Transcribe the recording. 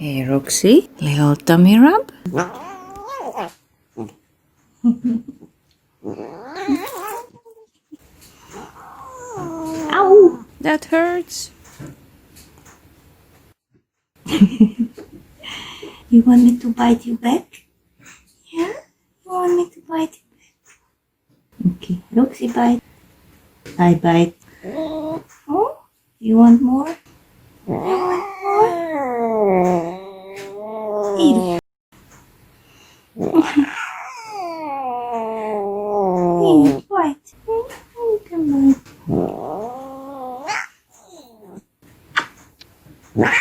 Hey, Roxy, little tummy rub. Ow! That hurts. You want me to bite you back? Yeah? You want me to bite you back? Okay, Roxy bite. I bite. Oh, you want more? You want more? Eat. Eat, bite. Come on.